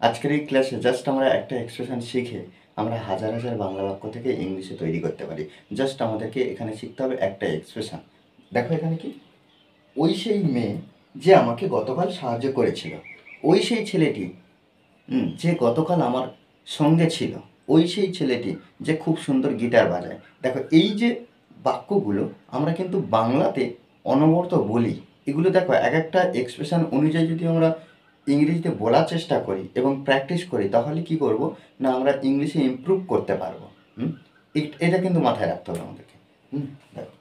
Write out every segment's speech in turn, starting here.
আজকের এই ক্লাসে জাস্ট আমরা একটা এক্সপ্রেশন শিখে আমরা হাজার হাজার বাংলা বাক্য থেকে ইংলিশে তৈরি করতে পারি। জাস্ট আমাদেরকে এখানে শিখতে হবে একটা এক্সপ্রেশন। দেখো এখানে কি, ওই সেই মেয়ে যে আমাকে গতকাল সাহায্য করেছিল, ওই সেই ছেলেটি যে গতকাল আমার সঙ্গে ছিল, ওই সেই ছেলেটি যে খুব সুন্দর গিটার বাজায়। দেখো এই যে বাক্যগুলো আমরা কিন্তু বাংলাতে অনবরত বলি। এগুলো দেখো এক একটা এক্সপ্রেশন অনুযায়ী যদি আমরা ইংরেজিতে বলার চেষ্টা করি এবং প্র্যাকটিস করি, তাহলে কি করব না আমরা ইংলিশে ইমপ্রুভ করতে পারবো। এটা কিন্তু মাথায় রাখতে হবে আমাদেরকে। দেখো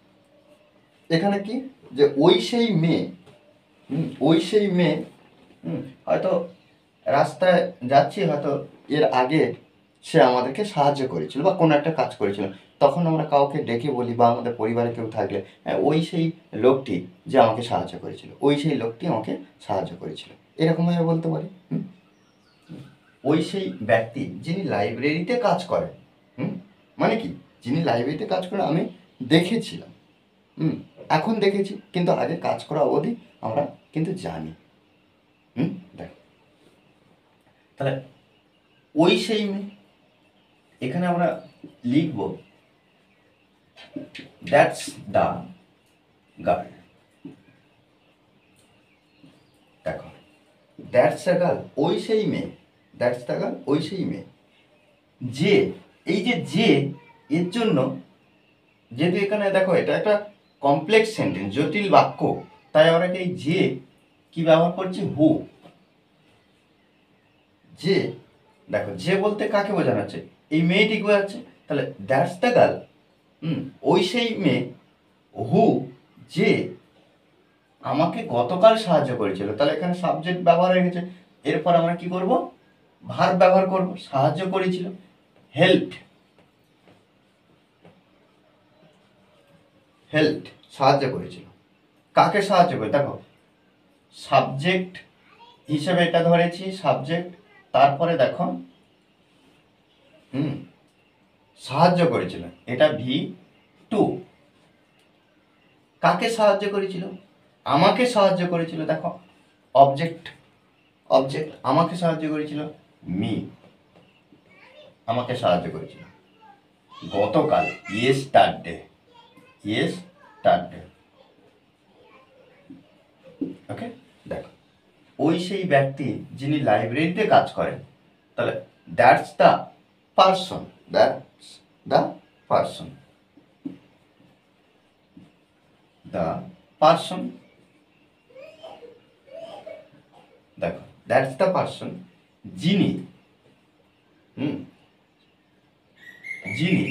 এখানে কি, যে ওই সেই মেয়ে, ওই সেই মেয়ে হয়তো রাস্তায় যাচ্ছি, হয়তো এর আগে সে আমাদেরকে সাহায্য করেছিল বা কোনো একটা কাজ করেছিল, তখন আমরা কাউকে ডেকে বলি বা আমাদের পরিবারে কেউ থাকলে, হ্যাঁ ওই সেই লোকটি যে আমাকে সাহায্য করেছিল, ওই সেই লোকটি আমাকে সাহায্য করেছিল, এরকমভাবে বলতে পারি। ওই সেই ব্যক্তি যিনি লাইব্রেরিতে কাজ করেন, মানে কি, যিনি লাইব্রেরিতে কাজ করেন আমি দেখেছিলাম, এখন দেখেছি কিন্তু আগে কাজ করা অবধি আমরা কিন্তু জানি। দেখ তাহলে ওই সেই মেয়ে, এখানে আমরা লিখব দ্যাটস দ্য গার্ল। দেখো দ্যাটস দ্য গার্ল, ওই সেই মেয়ে, দ্যাটস দ্য গার্ল, ওই সেই মেয়ে। যে, এই যে এর জন্য, যেহেতু এখানে দেখো এটা একটা কমপ্লেক্স সেন্টেন্স, জটিল বাক্য, তাই আমরা এই যে কি ব্যবহার করছি, হু। যে, দেখো যে বলতে কাকে বোঝানো হচ্ছে, এই মেয়েটিকে বোঝাচ্ছে। তাহলে দ্যাটস দ্য গার্ল, ওই সেই মেয়ে, হু, যে আমাকে গতকাল সাহায্য করেছিল। তাহলে এখানে সাবজেক্ট ব্যবহার হয়ে গেছে। এরপর আমরা কি করব, ভার্ব ব্যবহার করব, সাহায্য করেছিল, হেল্পড, হেল্পড সাহায্য করেছিল। কাকে সাহায্য করে, দেখো সাবজেক্ট হিসেবে এটা ধরেছি, সাবজেক্ট, তারপরে দেখো সাহায্য করেছিল, এটা V2। কাকে সাহায্য করেছিল, আমাকে সাহায্য করেছিল, দেখো অবজেক্ট, অবজেক্ট আমাকে সাহায্য করেছিল, মি, আমাকে সাহায্য করেছিল গতকাল, ইয়েস্টারডে, ইয়েস্টারডে। ওকে, দেখো ওই সেই ব্যক্তি যিনি লাইব্রেরিতে কাজ করেন, তাহলে that's the person, that's the person, the person. দেখো দ্যাটস দ্য পারসন, যিনি, যিনি,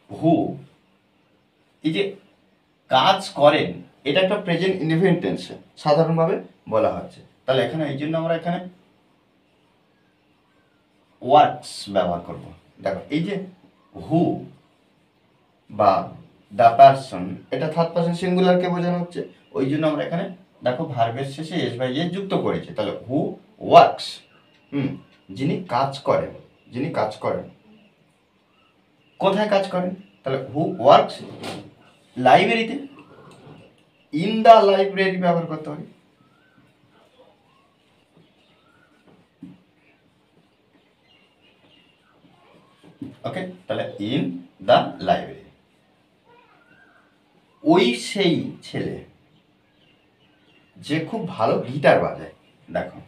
হু, এই যে কাজ করেন, এটা একটা প্রেজেন্ট ইনডিফিনিট টেন্সে সাধারণভাবে বলা হচ্ছে। তাহলে এখানে এই জন্য আমরা এখানে ওয়ার্কস ব্যবহার করব। দেখো এই যে হু বা দ্য পারসন, এটা থার্ড পারসন সিঙ্গুলারকে বোঝানো হচ্ছে, ওই জন্য আমরা এখানে দেখো ভার্বের শেষে এস বাই এস যুক্ত করেছি। তাহলে হু ওয়ার্কস, যিনি কাজ করেন, যিনি কাজ করেন। কোথায় কাজ করেন, তাহলে হু ওয়ার্কস লাইব্রেরিতে, ইন দ্য লাইব্রেরি ব্যবহার করতে হবে। ওকে, তাহলে ইন দ্য লাইব্রেরি। ওই সেই ছেলে যে খুব ভালো গিটার বাজায়, দেখো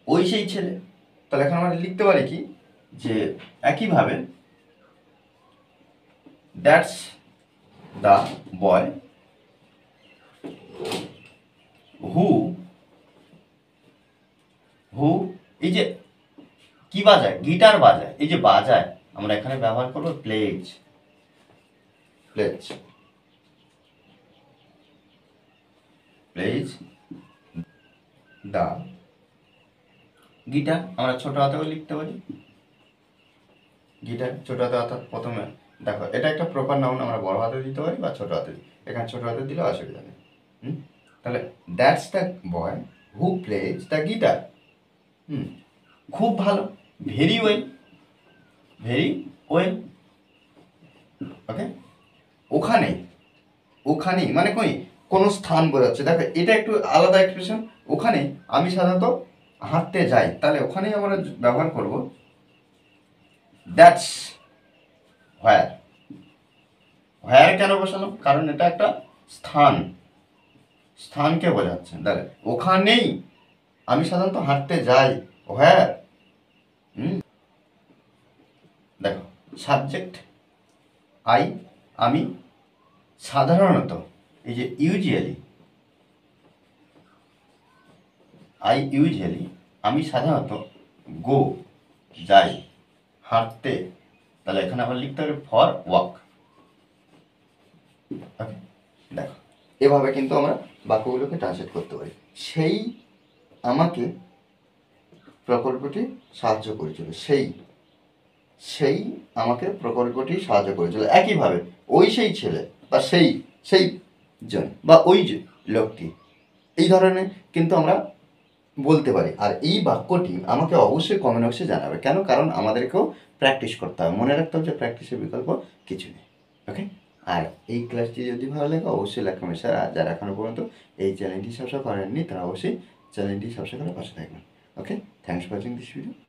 ওই সেই ছেলে। তাহলে এখন আমরা লিখতে পারি কি, যে একইভাবে দ্যাটস দ্য বয় হু, হু, এই যে কি বাজায়, গিটার বাজায়, এই যে বাজায়, আমরা এখানে ব্যবহার করবো plays, plays, plays the guitar. আমরা ছোট হাতেও লিখতে পারি গিটার, ছোট হাতে, অর্থাৎ প্রথমে দেখো এটা একটা প্রপার নাউন, আমরা বড় হাতে দিতে পারি বা ছোট হাতে, এখানে ছোট হাতে দিলে অসুবিধা নেই। তাহলে that's the boy who plays the guitar. খুব ভালো, very well, very well. Okay, ওখানে, ওখানেই মানে কই, কোনো স্থান বোঝাচ্ছে। দেখো এটা একটু আলাদা এক্সপ্রেশন, ওখানে আমি সাধারণত হাঁটতে যাই, তাহলে ওখানেই আমরা ব্যবহার করব দ্যাটস হোয়ার। হোয়ার কেন বসালাম? কারণ এটা একটা স্থান, স্থানকে বোঝাচ্ছে। তাহলে ওখানেই আমি সাধারণত হাঁটতে যাই, হোয়ার। দেখো সাবজেক্ট আই, আমি, সাধারণত, এই যে ইউজুয়ালি, আই ইউজুয়ালি, আমি সাধারণত, গো যাই, হাঁটতে, তাহলে এখানে আবার লিখতে হবে ফর ওয়াক। ওকে, দেখো এভাবে কিন্তু আমরা বাক্যগুলোকে ট্রান্সলেট করতে পারি। সেই আমাকে প্রকল্পটি সাহায্য করেছিল, সেই আমাকে প্রকল্পটি সাহায্য করেছিল। একইভাবে ওই সেই ছেলে বা সেই জন বা ওই যে লোকটি, এই ধরনের কিন্তু আমরা বলতে পারি। আর এই বাক্যটি আমাকে অবশ্যই কমেন্ট বক্সে জানাবে। কেন? কারণ আমাদেরকেও প্র্যাকটিস করতে হবে। মনে রাখতে হবে যে প্র্যাকটিসের বিকল্প কিছু নেই। ওকে, আর এই ক্লাসটি যদি ভালো লাগে অবশ্যই লাইক কমেন্ট শেয়ার। আর যারা এখনও পর্যন্ত এই চ্যানেলটি সাবস্ক্রাইব করেননি তারা অবশ্যই চ্যানেলটি সাবস্ক্রাইব করে পাশে থাকবেন। Okay, thanks for watching this video.